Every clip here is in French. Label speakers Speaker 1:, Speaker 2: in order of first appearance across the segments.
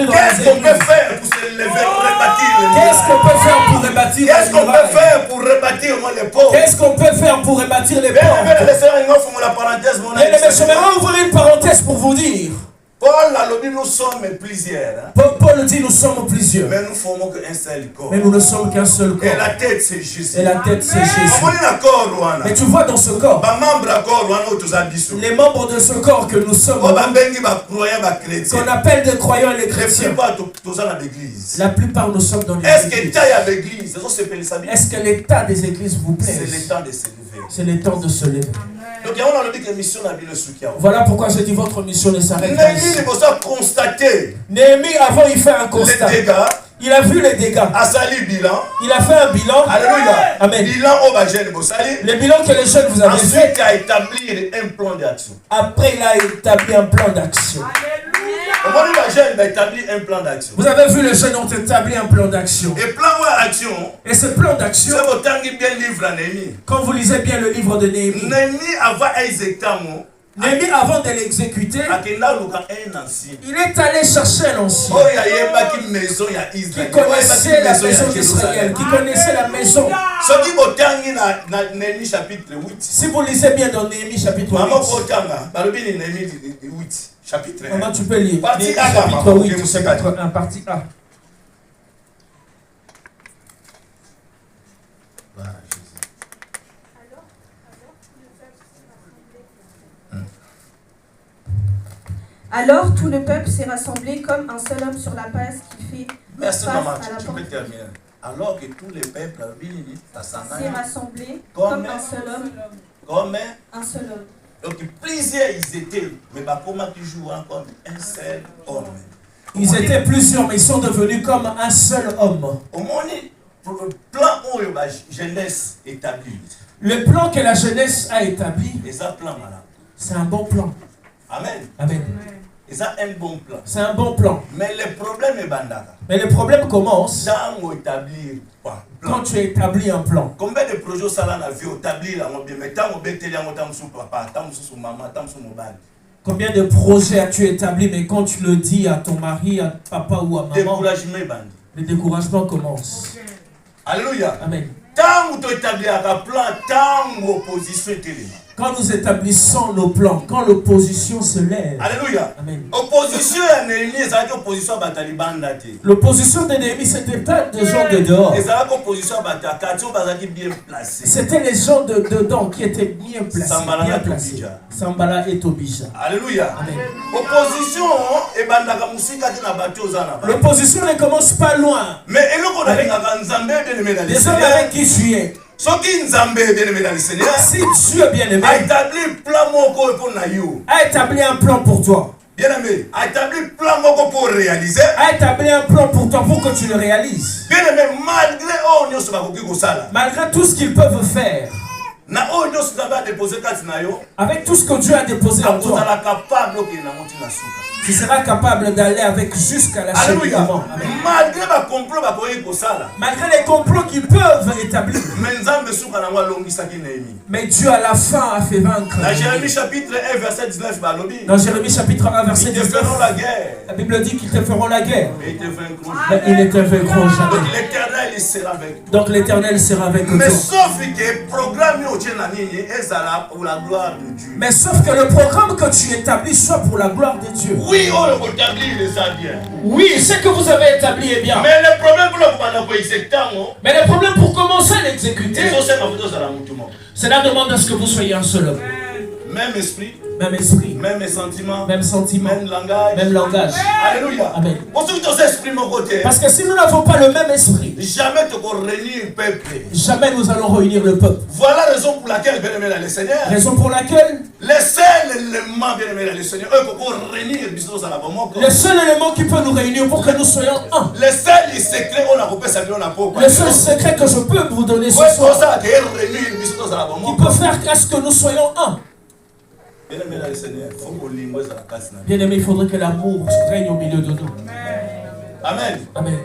Speaker 1: dans
Speaker 2: Qu'est-ce
Speaker 1: les
Speaker 2: qu'on peut
Speaker 1: églises.
Speaker 2: faire pour se lever, rebâtir les
Speaker 1: Qu'est-ce qu'on peut faire pour rebâtir
Speaker 2: Qu'est-ce
Speaker 1: les
Speaker 2: qu'on peut
Speaker 1: murailles?
Speaker 2: faire pour rebâtir moi, les pauvres?
Speaker 1: Qu'est-ce qu'on peut faire pour rebâtir les
Speaker 2: Bien,
Speaker 1: portes?
Speaker 2: la parenthèse, mon
Speaker 1: Bien aimé, j'aimerais ouvrir une parenthèse pour vous dire.
Speaker 2: Paul a lobby, nous sommes plusieurs. Hein?
Speaker 1: Paul dit nous sommes plusieurs.
Speaker 2: Mais nous formons qu'un seul corps.
Speaker 1: Mais nous ne sommes qu'un seul corps.
Speaker 2: Et la tête c'est Jésus.
Speaker 1: Et la tête c'est Jésus. Mais tu vois dans ce corps, les membres de ce corps que nous sommes, qu'on appelle des croyants et les chrétiens, la plupart nous sommes dans les églises. Est-ce que l'état des églises vous plaît?
Speaker 2: C'est le temps de se lever.
Speaker 1: C'est le temps de se lever.
Speaker 2: Donc, on a dit que mission n'a plus le soutien.
Speaker 1: Voilà pourquoi je dis votre mission ne s'arrête pas.
Speaker 2: Néhémie
Speaker 1: avant il fait un constat.
Speaker 2: Les dégâts.
Speaker 1: Il a vu les dégâts.
Speaker 2: Bilan.
Speaker 1: Il a fait un bilan.
Speaker 2: Alléluia.
Speaker 1: Amen.
Speaker 2: Bilan
Speaker 1: le bilan que les jeunes vous avez fait.
Speaker 2: Ensuite, il a établi un plan d'action.
Speaker 1: Après, il a établi un plan d'action. Vous avez vu, les jeunes ont établi un plan d'action. Et ce plan d'action, quand vous lisez bien le livre de Néhémie, Néhémie, avant de l'exécuter, il est allé chercher un ancien qui connaissait la maison d'Israël, qui connaissait la maison. Si vous lisez bien dans Néhémie chapitre 8, comment tu peux lire?
Speaker 2: Partie
Speaker 1: Néhémie,
Speaker 2: A,
Speaker 1: chapitre 8, chapitre 1, partie A.
Speaker 3: Alors tout le peuple s'est rassemblé comme un seul homme sur la place qui fait
Speaker 2: face
Speaker 3: à la
Speaker 2: tu peux
Speaker 3: porte.
Speaker 2: terminer. Alors que tout le peuple
Speaker 3: S'est rassemblé comme un seul homme.
Speaker 2: Comme
Speaker 3: un seul homme.
Speaker 2: Donc plusieurs ils étaient, mais comment toujours comme un seul homme.
Speaker 1: Ils étaient plusieurs, mais ils sont devenus comme un seul homme.
Speaker 2: Au moment plan où la jeunesse établie.
Speaker 1: Le plan que la jeunesse a établi,
Speaker 2: c'est
Speaker 1: un bon plan.
Speaker 2: Amen.
Speaker 1: Amen.
Speaker 2: C'est un bon plan.
Speaker 1: C'est un bon plan.
Speaker 2: Mais le problème est bandaka.
Speaker 1: Mais le problème commence
Speaker 2: quand
Speaker 1: tu établis un plan.
Speaker 2: Combien de projets ça là vu établir là mais tant on bételia on tam sou papa, tam sou maman, tam sou mobile.
Speaker 1: Combien de projets as-tu établi, mais quand tu le dis à ton mari, à papa ou à maman, le découragement commence.
Speaker 2: Alléluia.
Speaker 1: Amen.
Speaker 2: Tant tu établis un plan, tant opposition est télé.
Speaker 1: Quand nous établissons nos plans, quand l'opposition se lève.
Speaker 2: Alléluia.
Speaker 1: Amen.
Speaker 2: Opposition à Néhémie, c'est opposition à Taliban.
Speaker 1: L'opposition de Néhémie, c'était pas des gens de dehors. C'était les gens de dedans qui étaient bien placés. Sambala et Tobija.
Speaker 2: Alléluia.
Speaker 1: Amen.
Speaker 2: L'opposition
Speaker 1: ne commence pas loin.
Speaker 2: Mais
Speaker 1: les hommes avec qui tu es. Si Dieu est bien aimé, a établi un plan pour toi.
Speaker 2: Bien aimé, a établi un plan pour réaliser.
Speaker 1: A établi un plan pour toi pour que tu le réalises.
Speaker 2: Bien aimé,
Speaker 1: malgré tout ce qu'ils peuvent faire. Avec tout ce que Dieu a déposé en toi, tu seras capable d'aller avec jusqu'à la cheminement. Malgré les complots qu'ils peuvent établir. Mais Dieu à la fin a fait vaincre.
Speaker 2: Dans Jérémie chapitre 1 verset 19,
Speaker 1: dans Jérémie chapitre 1 verset 19, la Bible dit qu'ils te feront la guerre. Mais ils ne te vaincront jamais. Donc l'Éternel sera avec toi.
Speaker 2: Mais sauf que le programme pour la gloire de Dieu.
Speaker 1: Mais sauf que le programme que tu établis soit pour la gloire de Dieu.
Speaker 2: Oui, on établit ça bien.
Speaker 1: Oui, ce que vous avez établi est bien.
Speaker 2: Mais le problème pour
Speaker 1: le problème pour commencer à l'exécuter, cela demande à ce que vous soyez un seul homme.
Speaker 2: Même esprit.
Speaker 1: Même esprit.
Speaker 2: Même sentiment.
Speaker 1: Même sentiment.
Speaker 2: Même langage.
Speaker 1: Même langage.
Speaker 2: Alléluia.
Speaker 1: Amen.
Speaker 2: Côté.
Speaker 1: Parce que si nous n'avons pas le même esprit,
Speaker 2: jamais tu vas réunir le peuple.
Speaker 1: Jamais nous allons réunir le peuple.
Speaker 2: Voilà la raison pour laquelle, bien aimé le Seigneur.
Speaker 1: Raison pour laquelle
Speaker 2: le seul élément, bien aimé le Seigneur, pour réunir
Speaker 1: le seul élément qui peut nous réunir pour que nous soyons un.
Speaker 2: Le seul secret on a coupé ça
Speaker 1: le seul secret que je peux vous donner ce soir, qui peut faire à ce que nous soyons un. Bien aimé, il faudrait que l'amour règne au milieu de nous.
Speaker 2: Amen.
Speaker 1: Amen.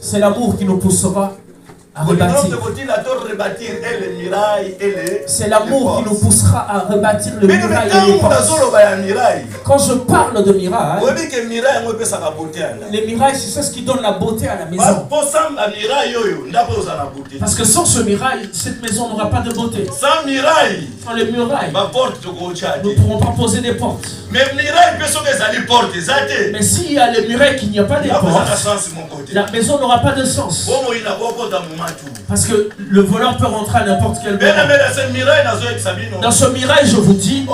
Speaker 1: C'est l'amour qui nous poussera
Speaker 4: à rebâtir. C'est l'amour qui nous poussera à rebâtir le mirail et les portes. Quand je parle de mirail, les mirailles, c'est ce qui donne la beauté à la maison. Parce que sans ce mirail, cette maison n'aura pas de beauté. Sans le mirail, nous ne pourrons pas poser des portes. Mais s'il y a le mirail qu'il n'y a pas de portes, la maison n'aura pas de sens. Parce que le voleur peut rentrer à n'importe quel moment. Dans ce mirail, je vous dis,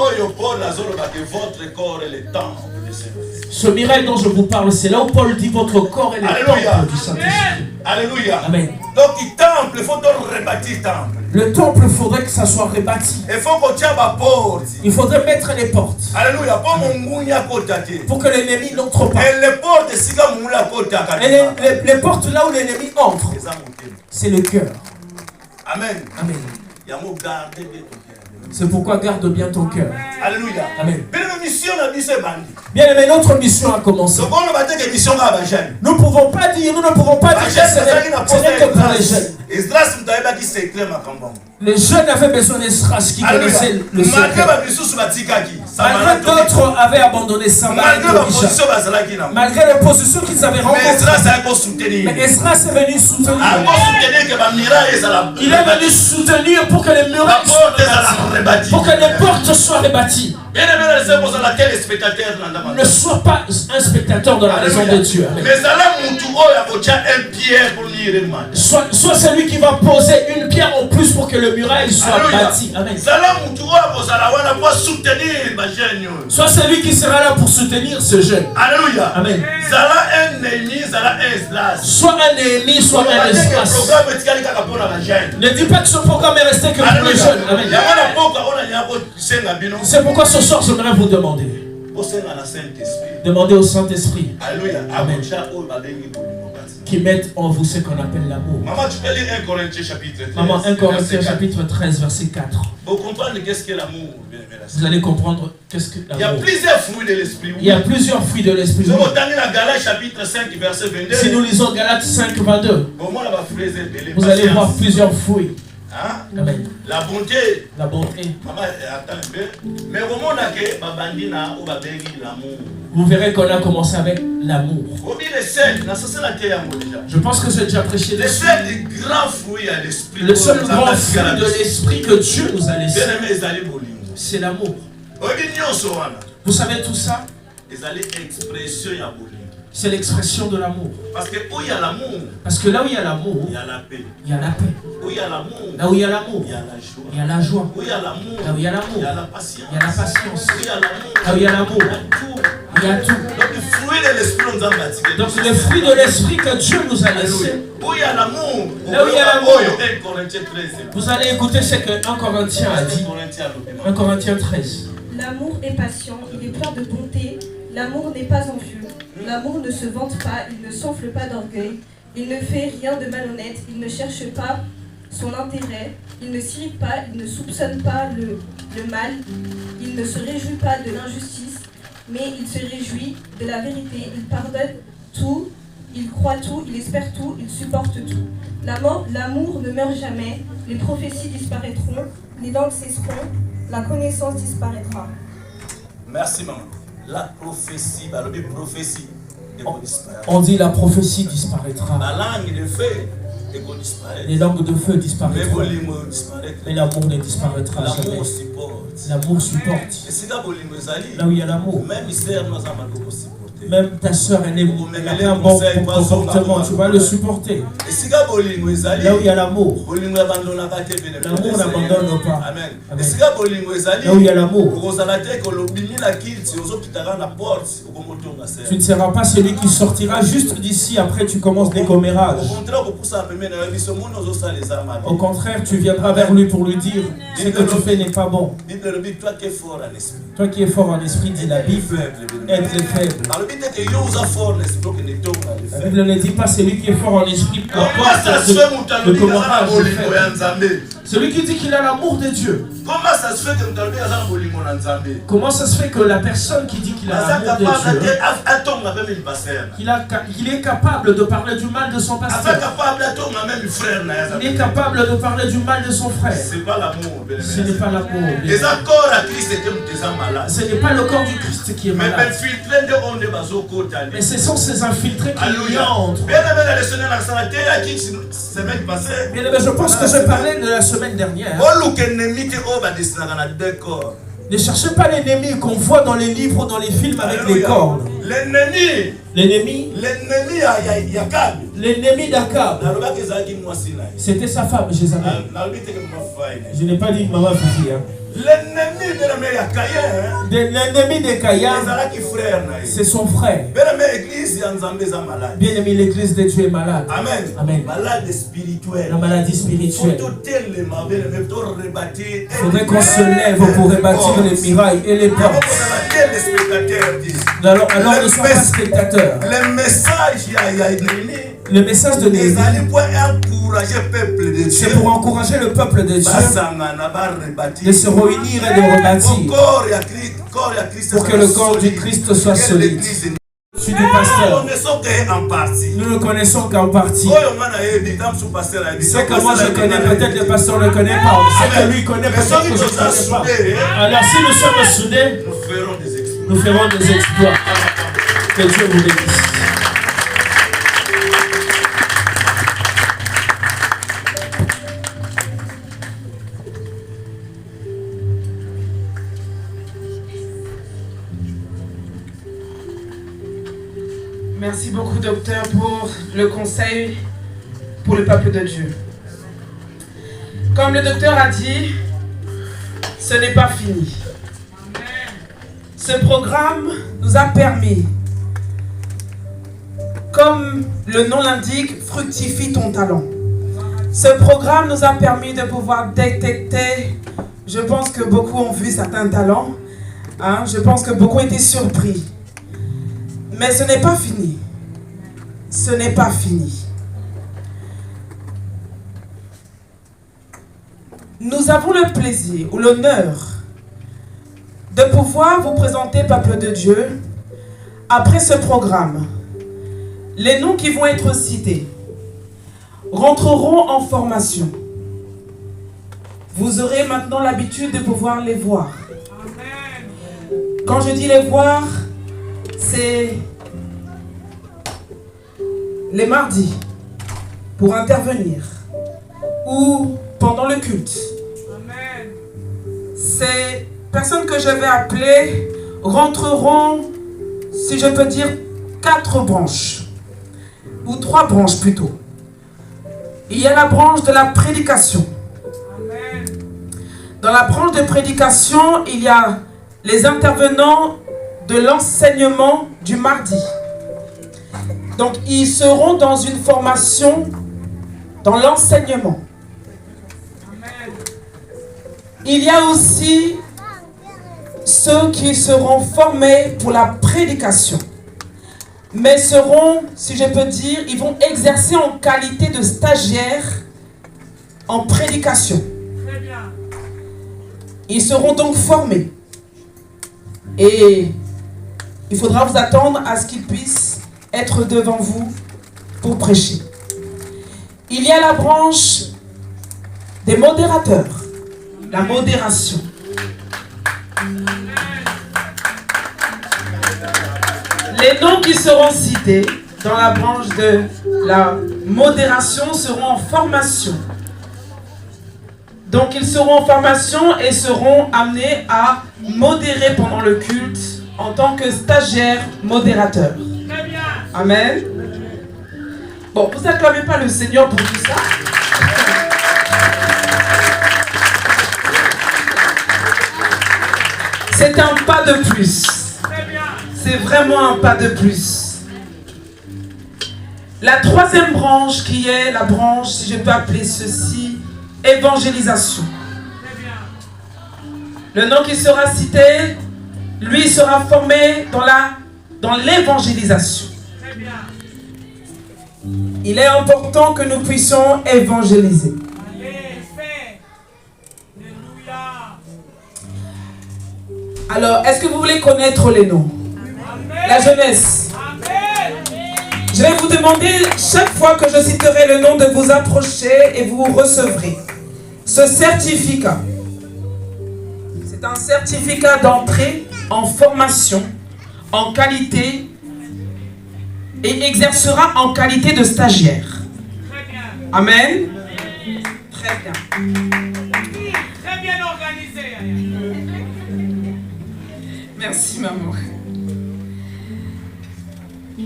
Speaker 4: ce mirail dont je vous parle, c'est là où Paul dit votre corps est le temple du Saint-Esprit.
Speaker 2: Alléluia.
Speaker 4: Amen.
Speaker 2: Donc, il temple, il faut rebâtir le temple.
Speaker 4: Le temple, il faudrait que ça soit rebâti. Il faudrait mettre les portes.
Speaker 2: Alléluia.
Speaker 4: Pour que l'ennemi n'entre pas.
Speaker 2: Et les portes,
Speaker 4: les portes là où l'ennemi entre, c'est le cœur.
Speaker 2: Amen.
Speaker 4: Amen. C'est pourquoi garde bien ton cœur.
Speaker 2: Alléluia.
Speaker 4: Amen. Bien aimé, notre mission a commencé. Nous ne pouvons pas dire que ce n'est que pour les jeunes. Les jeunes avaient besoin d'Esdras qui connaissait le secret. Malgré d'autres avaient abandonné ça, malgré l'opposition qu'ils avaient rencontrée. Mais Esdras est venu soutenir. Il est venu soutenir pour que les murailles soient rebâties, pour que les portes soient rebâties. Ne sois pas un spectateur de la maison de Dieu. Sois celui qui va poser une pierre en plus pour que le muraille soit bâti. Amen. Sois celui qui sera là pour soutenir ce jeune.
Speaker 2: Alléluia.
Speaker 4: Amen.
Speaker 2: Soit
Speaker 4: un ennemi, soit un Esdras. Ne dis pas que ce programme est resté que pour les jeunes. Amen. C'est pourquoi ce soir, j'aimerais vous demander. Demandez au Saint-Esprit. Amen. Qui mette en vous ce qu'on appelle l'amour.
Speaker 2: Maman, tu peux lire 1 Corinthiens chapitre 13.
Speaker 4: Maman, 1 Corinthiens chapitre 13, verset 4.
Speaker 2: Pour comprendre qu'est-ce que l'amour.
Speaker 4: Vous allez comprendre qu'est-ce que l'amour.
Speaker 2: Il y a plusieurs fruits de l'esprit.
Speaker 4: Il y a plusieurs fruits de l'esprit.
Speaker 2: Si vous tenez la Galates chapitre 5, verset 22.
Speaker 4: Si nous lisons Galates 5, 22. Vous allez voir plusieurs fruits.
Speaker 2: Hein?
Speaker 4: Amen.
Speaker 2: La bonté.
Speaker 4: La bonté.
Speaker 2: Maman, attends un peu. Mais au moment où l'amour.
Speaker 4: Vous verrez qu'on a commencé avec l'amour. Je pense que j'ai déjà prêché dessus. Le seul grand fruit de l'esprit que Dieu nous a laissé, c'est l'amour. Vous savez tout ça? C'est l'expression de l'amour.
Speaker 2: Parce que où il y a l'amour,
Speaker 4: parce que là où il y a l'amour,
Speaker 2: il y a la paix.
Speaker 4: Il y a la paix.
Speaker 2: Où il y a l'amour,
Speaker 4: là où il y a l'amour,
Speaker 2: il y a la joie.
Speaker 4: Il y a la joie.
Speaker 2: Où il y a l'amour,
Speaker 4: là où il y a l'amour,
Speaker 2: il y a la patience.
Speaker 4: Il y a la patience.
Speaker 2: Où il y a l'amour,
Speaker 4: là où il y a l'amour, il y a tout.
Speaker 2: Donc le fruit de l'esprit nous a bâti.
Speaker 4: Donc le fruit de l'esprit que Dieu nous a laissé.
Speaker 2: Où il y a l'amour,
Speaker 4: là où il y a l'amour,
Speaker 2: vous
Speaker 4: allez écouter ce que 1 Corinthiens a dit. 1 Corinthiens 13.
Speaker 3: L'amour est patient, il est plein de bonté. L'amour n'est pas envieux. L'amour ne se vante pas, il ne s'enfle pas d'orgueil. Il ne fait rien de malhonnête, il ne cherche pas son intérêt. Il ne s'irrite pas, il ne soupçonne pas le mal. Il ne se réjouit pas de l'injustice, mais il se réjouit de la vérité. Il pardonne tout, il croit tout, il espère tout, il supporte tout. L'amour ne meurt jamais, les prophéties disparaîtront, les langues cesseront, la connaissance disparaîtra.
Speaker 2: Merci maman. La prophétie,
Speaker 4: on dit la prophétie disparaîtra.
Speaker 2: La langue de feu,
Speaker 4: les langues de feu disparaîtront. Mais l'amour ne disparaîtra jamais. L'amour supporte. Là où il y a l'amour. Même ta soeur, elle n'a pas un bon comportement, tu vas le supporter. Là où il y a l'amour, l'amour n'abandonne pas.
Speaker 2: Amen.
Speaker 4: Là où il y a l'amour, tu ne seras pas celui qui sortira juste d'ici, après tu commences des commérages. Au contraire, tu viendras vers lui pour lui dire ce que tu fais n'est pas bon. Toi qui es fort en esprit, dit la Bible, être faible. La Bible ne dit pas celui qui est fort en esprit.
Speaker 2: Comment ça se fait de commandage?
Speaker 4: Celui qui dit qu'il a l'amour de Dieu.
Speaker 2: Comment ça se fait que
Speaker 4: Comment ça se fait que la personne qui dit qu'il a l'amour de Dieu, qu'il est capable de parler du mal de son pasteur, il est capable de parler du mal de son frère?
Speaker 2: C'est pas l'amour.
Speaker 4: Ce n'est pas l'amour. Ce n'est pas le corps du Christ qui est malade. Mais ce sont ces infiltrés qui y entrent. Bien aimé, je pense que je parlais de la semaine dernière. Ne cherchez pas l'ennemi qu'on voit dans les livres ou dans les films avec les cornes. L'ennemi d'Akab, c'était sa femme, Jézabel. Je n'ai pas dit maman Fifi.
Speaker 1: L'ennemi
Speaker 4: de Caïn, c'est son frère. Bien aimé, l'église de Dieu est malade.
Speaker 1: Amen.
Speaker 4: Amen.
Speaker 1: Malade spirituelle.
Speaker 4: La maladie spirituelle.
Speaker 1: Il
Speaker 4: faudrait qu'on se lève pour rebâtir les murailles et les portes. Alors ne sois pas spectateur. Le message de Néhémie, c'est pour encourager le peuple de Dieu de se réunir et de rebâtir pour que le corps du Christ soit solide. Je suis du pasteur. Nous ne connaissons qu'en partie. C'est que moi je connais, peut-être le pasteur ne connaît pas. C'est que lui connaît, peut-être que je ne connais pas. Alors si nous sommes soudés, nous ferons des exploits. Que Dieu vous bénisse.
Speaker 5: Merci beaucoup, docteur, pour le conseil pour le peuple de Dieu. Comme le docteur a dit, ce n'est pas fini. Ce programme nous a permis, comme le nom l'indique, fructifie ton talent. Ce programme nous a permis de pouvoir détecter, je pense que beaucoup ont vu certains talents, je pense que beaucoup ont été surpris. Mais ce n'est pas fini. Ce n'est pas fini. Nous avons le plaisir ou l'honneur de pouvoir vous présenter, peuple de Dieu, après ce programme, les noms qui vont être cités rentreront en formation. Vous aurez maintenant l'habitude de pouvoir les voir. Quand je dis les voir, c'est les mardis pour intervenir ou pendant le culte. Ces personnes que je vais appeler rentreront, si je peux dire, 4 branches ou 3 branches plutôt. Il y a la branche de la prédication. Dans la branche de prédication, il y a les intervenants de l'enseignement du mardi. Donc, ils seront dans une formation dans l'enseignement. Il y a aussi ceux qui seront formés pour la prédication. Mais seront, si je peux dire, ils vont exercer en qualité de stagiaires en prédication. Ils seront donc formés. Et il faudra vous attendre à ce qu'ils puissent être devant vous pour prêcher. Il y a la branche des modérateurs, la modération. Les noms qui seront cités dans la branche de la modération seront en formation. Donc ils seront en formation et seront amenés à modérer pendant le culte en tant que stagiaires modérateurs. Amen. Bon, vous n'acclamez pas le Seigneur pour tout ça. C'est un pas de plus. C'est vraiment un pas de plus. La troisième branche qui est la branche, si je peux appeler ceci, évangélisation. Le nom qui sera cité, lui sera formé dans la dans l'évangélisation. Il est important que nous puissions évangéliser. Alors, est-ce que vous voulez connaître les noms? La jeunesse. Je vais vous demander chaque fois que je citerai le nom de vous approcher et vous recevrez ce certificat. C'est un certificat d'entrée en formation, en qualité et exercera en qualité de stagiaire. Amen. Très bien.
Speaker 6: Très bien organisé.
Speaker 5: Merci, maman.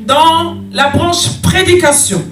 Speaker 5: Dans la branche prédication,